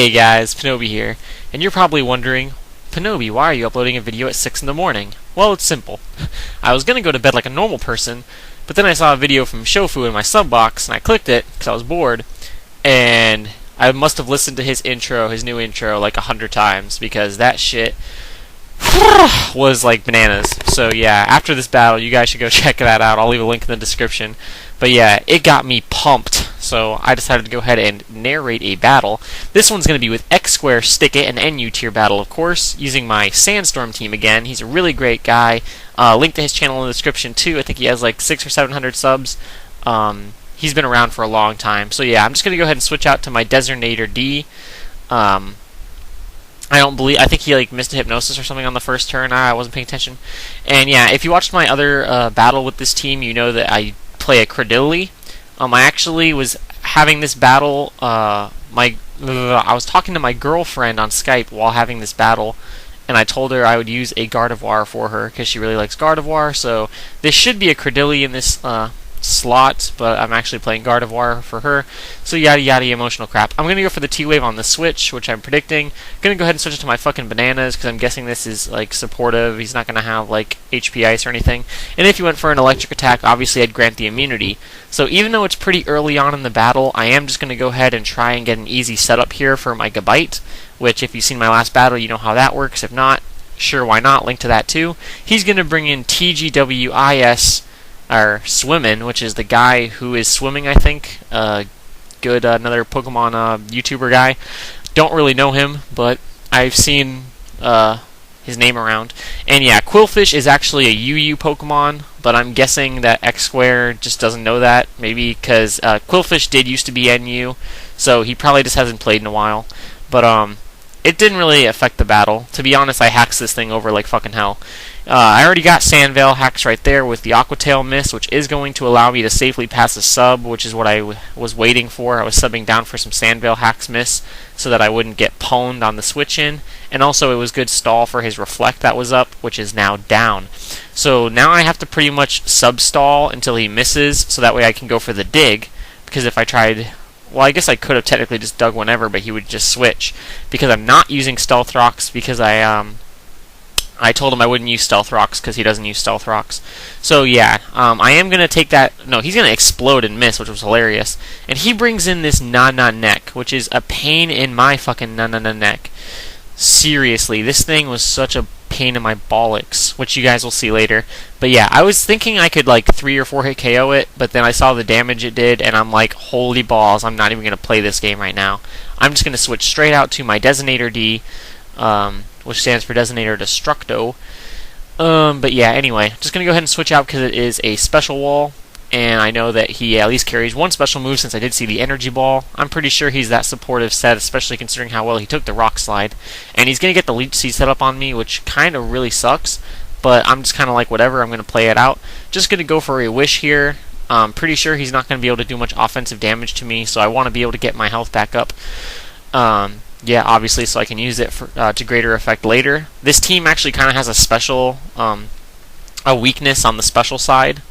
Hey guys, Panobi here, and you're probably wondering, Panobi, why are you uploading a video at 6 in the morning? Well, it's simple. I was gonna go to bed like a normal person, but then I saw a video from Shofu in my sub box, and I clicked it because I was bored, and I must have listened to his new intro, like 100 times, because that shit was like bananas. So yeah, after this battle, you guys should go check that out. I'll leave a link in the description. But yeah, it got me pumped, so I decided to go ahead and narrate a battle. This one's going to be with XSquareStickIt, an NU tier battle, of course, using my Sandstorm team again. He's a really great guy. Link to his channel in the description too. I think he has like 600 or 700 subs. He's been around for a long time. So yeah, I'm just going to go ahead and switch out to my Designator D. I think he like missed a hypnosis or something on the first turn. I wasn't paying attention. And yeah, if you watched my other battle with this team, you know that I play a Cradily. I actually was having this battle. I was talking to my girlfriend on Skype while having this battle, and I told her I would use a Gardevoir for her because she really likes Gardevoir. So this should be a Cradily in this slot, but I'm actually playing Gardevoir for her. So yada yada emotional crap. I'm gonna go for the T-Wave on the switch, which I'm predicting. Gonna go ahead and switch it to my fucking bananas because I'm guessing this is like supportive. He's not gonna have like HP ice or anything. And if you went for an electric attack, obviously I'd grant the immunity. So even though it's pretty early on in the battle, I am just gonna go ahead and try and get an easy setup here for my Gabite, which if you've seen my last battle, you know how that works. If not, sure, why not? Link to that too. He's gonna bring in TGWIS, or Swimmin', which is the guy who is swimming, I think. Another Pokemon YouTuber guy. Don't really know him, but I've seen his name around. And yeah, Quillfish is actually a UU Pokemon, but I'm guessing that XSquare just doesn't know that. Maybe because Quillfish did used to be NU, so he probably just hasn't played in a while. But it didn't really affect the battle. To be honest, I hacked this thing over like fucking hell. I already got Sandvale hacks right there with the Aquatail Miss, which is going to allow me to safely pass a sub, which is what I was waiting for. I was subbing down for some Sandvale hacks miss so that I wouldn't get pwned on the switch in. And also it was good stall for his Reflect that was up, which is now down. So now I have to pretty much sub stall until he misses, so that way I can go for the dig. Because if I tried... Well, I guess I could have technically just dug whenever, but he would just switch. Because I'm not using Stealth Rocks, because I told him I wouldn't use Stealth Rocks because he doesn't use Stealth Rocks. So yeah, I am going to take that... No, he's going to explode and miss, which was hilarious. And he brings in this Na-Na neck, which is a pain in my fucking Na-Na neck. Seriously, this thing was such a pain in my bollocks, which you guys will see later. But yeah, I was thinking I could like 3 or 4 hit KO it, but then I saw the damage it did, and I'm like, holy balls, I'm not even going to play this game right now. I'm just going to switch straight out to my Designator D, which stands for Designator Destructo. But yeah, anyway, just going to go ahead and switch out because it is a special wall, and I know that he at least carries one special move since I did see the Energy Ball. I'm pretty sure he's that supportive set, especially considering how well he took the Rock Slide. And he's going to get the Leech Seed set up on me, which kind of really sucks, but I'm just kind of like, whatever, I'm going to play it out. Just going to go for a Wish here. I'm pretty sure he's not going to be able to do much offensive damage to me, so I want to be able to get my health back up. Yeah, obviously, so I can use it for, to greater effect later. This team actually kind of has a special, a weakness on the special side.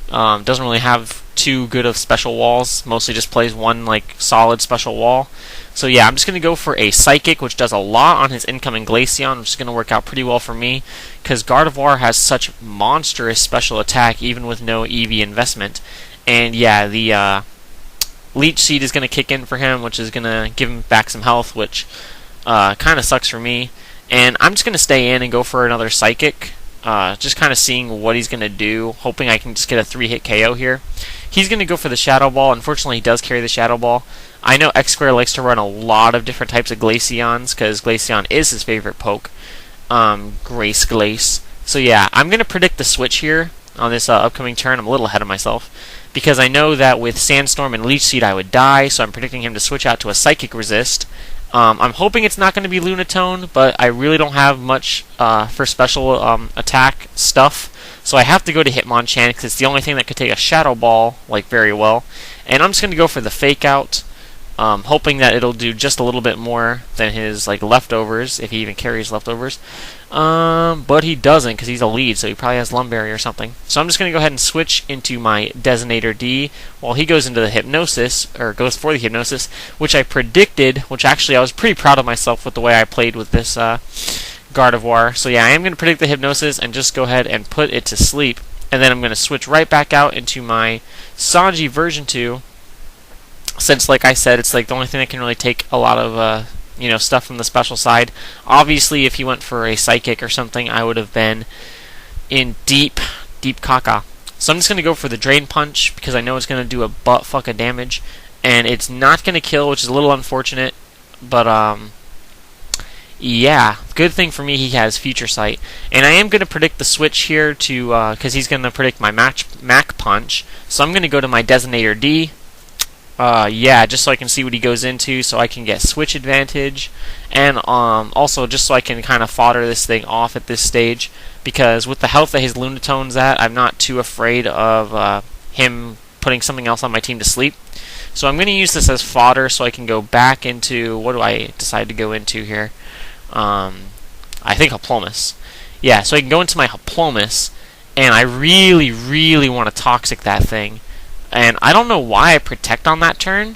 Doesn't really have too good of special walls. Mostly just plays one like solid special wall. So yeah, I'm just going to go for a Psychic, which does a lot on his incoming Glaceon, which is going to work out pretty well for me, because Gardevoir has such monstrous special attack, even with no EV investment. And yeah, the Leech Seed is going to kick in for him, which is going to give him back some health, which kind of sucks for me. And I'm just going to stay in and go for another Psychic. Just kind of seeing what he's going to do, hoping I can just get a 3-hit KO here. He's going to go for the Shadow Ball. Unfortunately, he does carry the Shadow Ball. I know XSquare likes to run a lot of different types of Glaceons, because Glaceon is his favorite poke. Grace Glace. So yeah, I'm going to predict the switch here on this upcoming turn. I'm a little ahead of myself, because I know that with Sandstorm and Leech Seed I would die, so I'm predicting him to switch out to a Psychic Resist. I'm hoping it's not going to be Lunatone, but I really don't have much for special attack stuff, so I have to go to Hitmonchan because it's the only thing that could take a Shadow Ball like very well. And I'm just going to go for the Fake Out. hoping that it'll do just a little bit more than his like leftovers, if he even carries leftovers. But he doesn't, because he's a lead, so he probably has Lumberry or something. So I'm just going to go ahead and switch into my Designator D while he goes into the Hypnosis, or goes for the Hypnosis, which I predicted, which actually I was pretty proud of myself with the way I played with this Gardevoir. So yeah, I am going to predict the Hypnosis and just go ahead and put it to sleep. And then I'm going to switch right back out into my Sanji version 2, since, like I said, it's like the only thing that can really take a lot of stuff from the special side. Obviously, if he went for a Psychic or something, I would have been in deep caca. So I'm just going to go for the Drain Punch, because I know it's going to do a butt fuck of damage, and it's not going to kill, which is a little unfortunate, but yeah, good thing for me he has Future Sight. And I am going to predict the switch here to, because he's going to predict my Mach Punch, so I'm going to go to my Designator D. Yeah, just so I can see what he goes into, so I can get switch advantage, and also just so I can kind of fodder this thing off at this stage, because with the health that his Lunatone's at, I'm not too afraid of him putting something else on my team to sleep. So I'm going to use this as fodder so I can go back into, what do I decide to go into here? I think Hiplomas. Yeah, so I can go into my Hiplomas, and I really want to Toxic that thing. And I don't know why I Protect on that turn.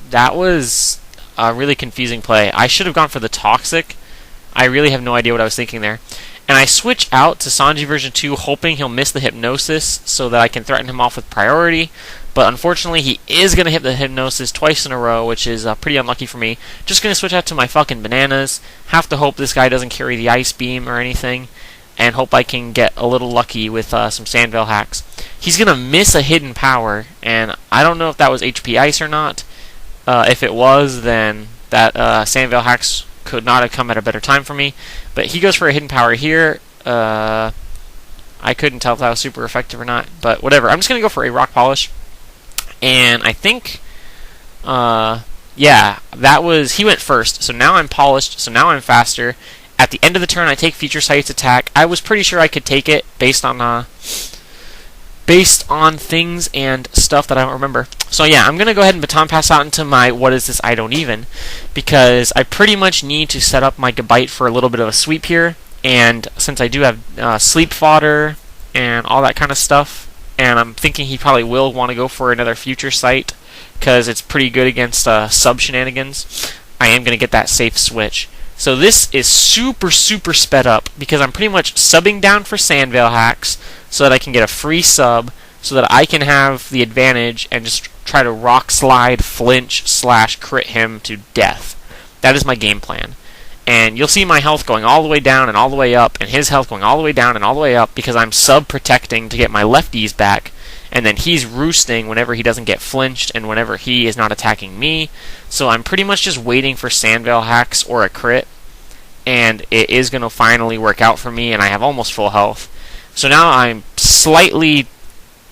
That was a really confusing play. I should have gone for the Toxic. I really have no idea what I was thinking there. And I switch out to Sanji version 2, hoping he'll miss the Hypnosis so that I can threaten him off with priority. But unfortunately, he is going to hit the Hypnosis twice in a row, which is pretty unlucky for me. Just going to switch out to my fucking Bananas. Have to hope this guy doesn't carry the Ice Beam or anything, and hope I can get a little lucky with some Sandveil hacks. He's going to miss a Hidden Power, and I don't know if that was HP Ice or not. If it was, then that Sandveil hacks could not have come at a better time for me. But he goes for a Hidden Power here. I couldn't tell if that was super effective or not, but whatever. I'm just going to go for a Rock Polish. And I think, yeah, that was, he went first, so now I'm polished, so now I'm faster. At the end of the turn, I take Future Sight's attack. I was pretty sure I could take it based on things and stuff that I don't remember. So yeah, I'm going to go ahead and Baton Pass out into my What Is This I Don't Even, because I pretty much need to set up my Gabite for a little bit of a sweep here, and since I do have Sleep Fodder and all that kind of stuff, and I'm thinking he probably will want to go for another Future Sight, because it's pretty good against sub-shenanigans, I am going to get that safe switch. So this is super sped up, because I'm pretty much subbing down for Sandveil hacks, so that I can get a free sub, so that I can have the advantage and just try to Rock Slide, flinch, / crit him to death. That is my game plan. And you'll see my health going all the way down and all the way up, and his health going all the way down and all the way up, because I'm sub-protecting to get my lefties back, and then he's roosting whenever he doesn't get flinched and whenever he is not attacking me. So I'm pretty much just waiting for Sandveil hacks or a crit, and it is going to finally work out for me, and I have almost full health. So now I'm slightly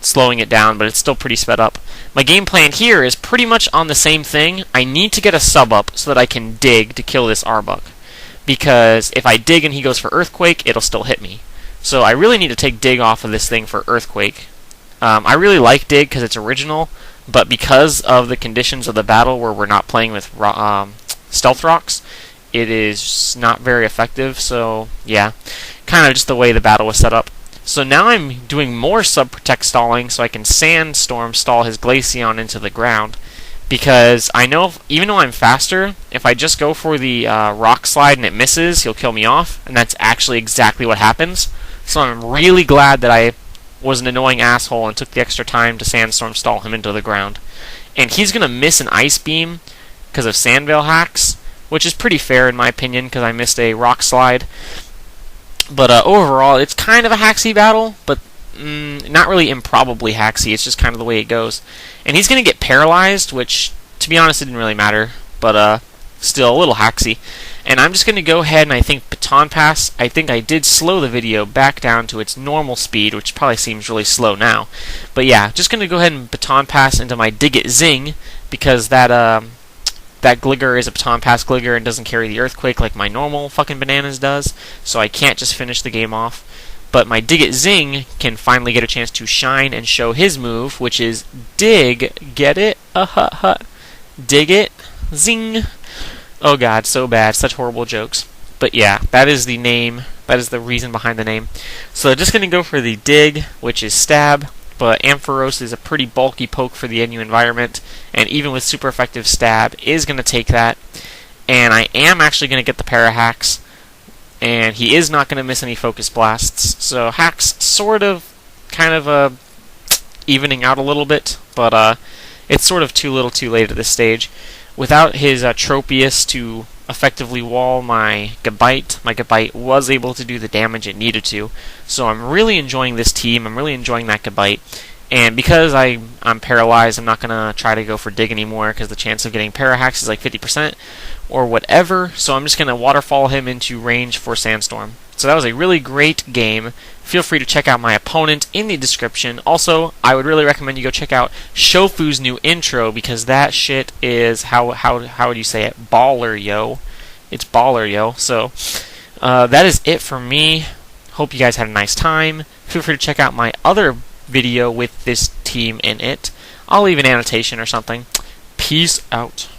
slowing it down, but it's still pretty sped up. My game plan here is pretty much on the same thing. I need to get a sub up so that I can dig to kill this Arbok, because if I dig and he goes for Earthquake, it'll still hit me. So I really need to take dig off of this thing for Earthquake. I really like dig because it's original, but because of the conditions of the battle where we're not playing with Stealth Rocks, it is not very effective. So yeah, kind of just the way the battle was set up. So now I'm doing more sub-protect stalling so I can Sandstorm stall his Glaceon into the ground, because I know even though I'm faster, if I just go for the Rock Slide and it misses, he'll kill me off, and that's actually exactly what happens. So I'm really glad that I was an annoying asshole and took the extra time to Sandstorm stall him into the ground. And he's going to miss an Ice Beam because of Sandveil hacks, which is pretty fair in my opinion, because I missed a Rock Slide. But overall, it's kind of a hacksy battle, but not really improbably hacksy. It's just kind of the way it goes. And he's going to get paralyzed, which, to be honest, it didn't really matter. But still, a little hacksy. And I'm just going to go ahead and I think Baton Pass. I think I did slow the video back down to its normal speed, which probably seems really slow now. But yeah, just going to go ahead and Baton Pass into my Dig It Zing, because that Gligger is a Baton Pass Gligger and doesn't carry the Earthquake like my normal fucking Bananas does, so I can't just finish the game off. But my Dig It Zing can finally get a chance to shine and show his move, which is Dig, get it? Dig it. Zing. Oh god, so bad. Such horrible jokes. But yeah, that is the name. That is the reason behind the name. So just going to go for the dig, which is stab. But Ampharos is a pretty bulky poke for the NU environment. And even with super effective stab, is going to take that. And I am actually going to get the Para-Hacks. And he is not going to miss any focus blasts. So hacks sort of kind of evening out a little bit. But it's sort of too little too late at this stage. Without his Tropius to effectively wall my Gabite was able to do the damage it needed to. So I'm really enjoying this team. I'm really enjoying that Gabite. And because I'm paralyzed, I'm not going to try to go for dig anymore because the chance of getting Para-Hacks is like 50% or whatever. So I'm just going to waterfall him into range for Sandstorm. So that was a really great game. Feel free to check out my opponent in the description. Also, I would really recommend you go check out Shofu's new intro because that shit is, how would you say it? Baller, yo. It's baller, yo. So that is it for me. Hope you guys had a nice time. Feel free to check out my other video with this team in it. I'll leave an annotation or something. Peace out.